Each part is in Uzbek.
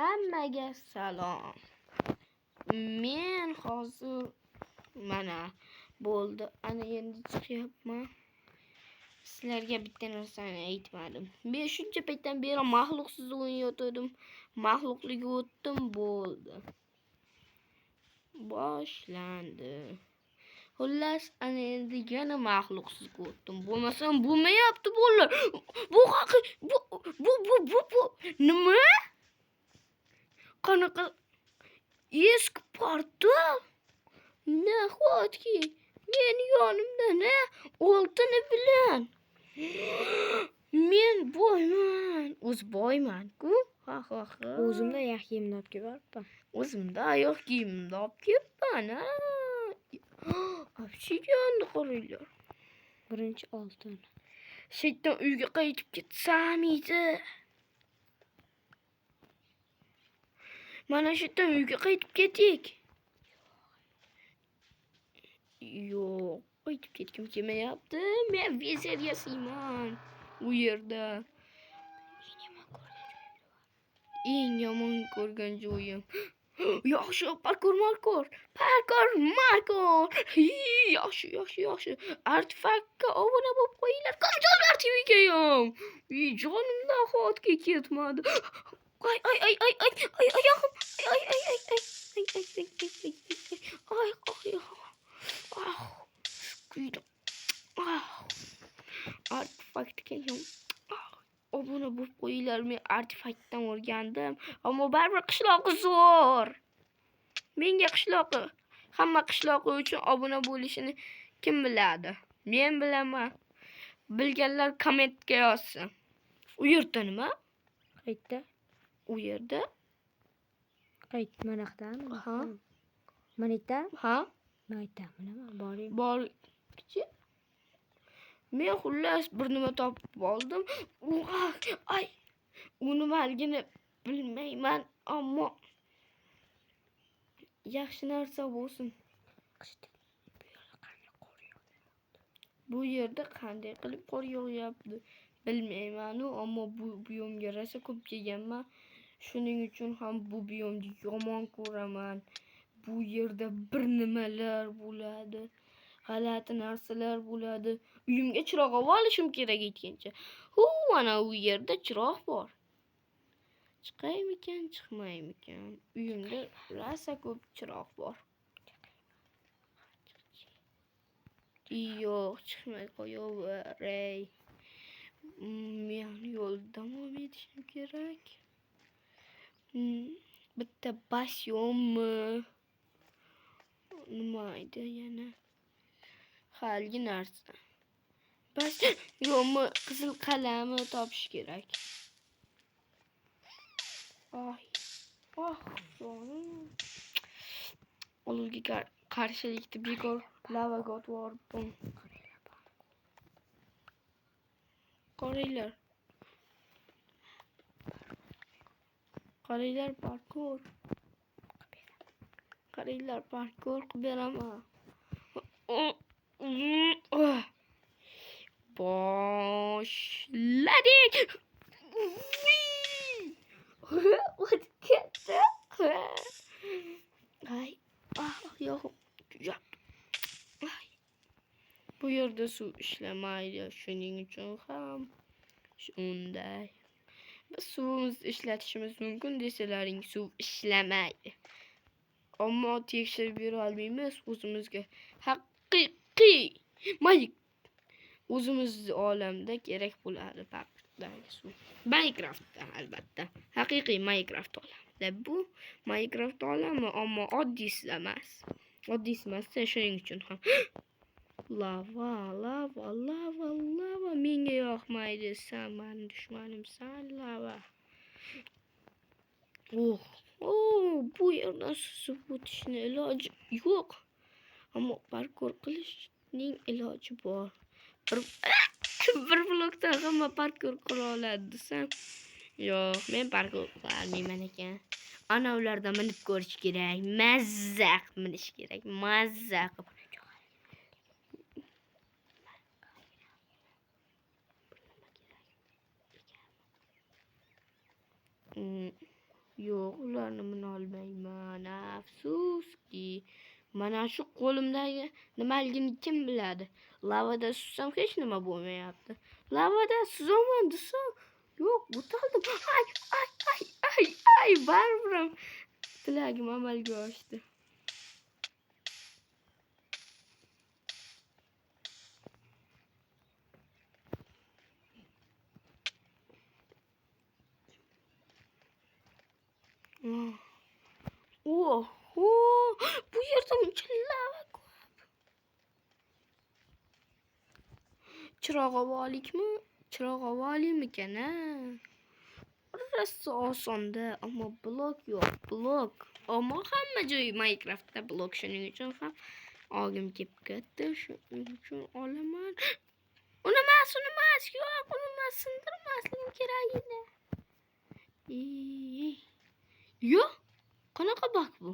Hammaga salom. Men hozir mana bo'ldi. Ana endi chiqyapman. Sizlarga bitta narsani aytmadim. Men shuncha paytdan beri mahluqsiz o'ynayotgandim. Mahluqliga o'tdim, bo'ldi. Boshlandi. Xullas, ana endi yana mahluqsiz o'tdim. Bo'lmasam bo'lmayapti bo'ldi. Bu nima? Qanaqa eski portal? Nahotki men yonimda ne oltini bilan men boyman. O'z boyman-ku. Ha. O'zimda oyoq kiyimni olib kelibman. O'zimda oyoq kiyimimni olib kelibman. Obsidianni qaranglar. Birinchi oltin. Shayton uyga qaytib ketsam edi. Mana shayton uyga qaytib ketik. Yo'q, qaytib ketgim kelmayapti. Men vezeriyasiman. U yerda eng yomon ko'rgan joyim. Yaxshi, parkour. Yaxshi. Artefaktga obuna bo'lib qo'yinglar. Komjollar TV'ga ham. Jonim nahotga ketmadi. Ay. Artefaktga ham obuna bo'lib qo'yinglar. Men artefaktdan o'rgandim, ammo baribir qishloqi zo'r. Menga qishloqi, hamma qishloqi uchun obuna bo'lishini kim biladi? Men bilaman. Bilganlar kommentga yozsin. U yerda nima? Qaytda? U yerda? Qayt manaqdami? Ha. Manita? Ha? Manita, nima? Boring. Borchi? Men xullas bir nima topib oldim. Ay. Uni nimaligini bilmayman, ammo yaxshi narsa bo'lsin. Bu yerda qanday qilib qor yog'yapti bilmayman, ammo bu biyomga rosa ko'p kelganman. Shuning uchun ham bu biyomni yomon ko'raman. Bu yerda bir nimalar bo'ladi. G'alati narsalar bo'ladi. Uyimga chiroq olishim kerak etgancha. Mana u yerda chiroq bor. Chiqaymikan, chiqmaymikan? Uyimda rosa ko'p chiroq bor. Yo'q, chiqmay qo'yaveray. Men yo'lda davom etishim kerak. Bitta basyommi? Nima edi yana? Haligi narsa. Bas, yo'qmi, qizil qalamni topish kerak. Jonim. Olovga qarshilikda bekor lavaga otib yubordim. Qaranglar, parkour. Qilib beraman. Boshladik. O'tib ketdi. Ay, yo'q. Bu yerda suv ishlamaydi, shuning uchun ham shunday. Biz suvimizni ishlatishimiz mumkin desalaring, suv ishlamaydi. Ammo tekshirib bera olmaymiz o'zimizga. Haqiqiy o'zimizning olamda kerak bo'ladi paqdagi suv. Minecraftda albatta. Haqiqiy Minecraft olamida. Bu Minecraft olami, ammo oddiysi emas. Shuning uchun ham lava. Menga yoqmaydi. Sen meni dushmanimsan, lava. Bu yerdan suzib o'tishni iloji yo'q. Ammo parkour qilishning iloji bor. Bir blokdan hamma parkour qila oladi desam, yo'q, men parkour qila olmayman ekan. Ana ulardan minib ko'rish kerak. Mazza qilib minish kerak. Mazza qilib. Yo'q, ularni mina olmayman. Afsuski. Mana shu qo'limdagi nimaligini kim biladi? Lavada suzsam hech nima bo'lmayapti. Lavada suzaman desam, yo'q, o'taldim. Ay, baribir ham tilagim amalga oshdi. Oho, bu yerda buncha lava ko'p. Chiroq ovolikmi? Chiroq ovolikmikan, a? Rosa osonda, ammo blok yo'q, blok. Ammo hamma joy Minecraftda blok, shuning uchun ham olgim kelib ketdi. Shuning uchun olaman. Unamas, yo'q, unamas, sindirmasligim kerak edi. Yo'q, qanaqa bak bu?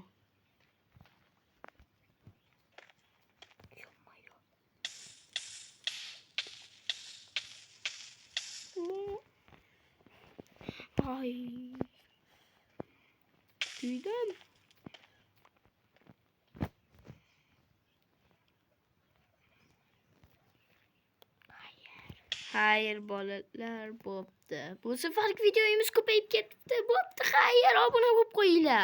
Ay. Kuydim. Hayır bolalar bo'pti. Bu safargi videomiz ko'payib ketdi. Bo'pti, xayr, obuna bo'lib qo'yinglar.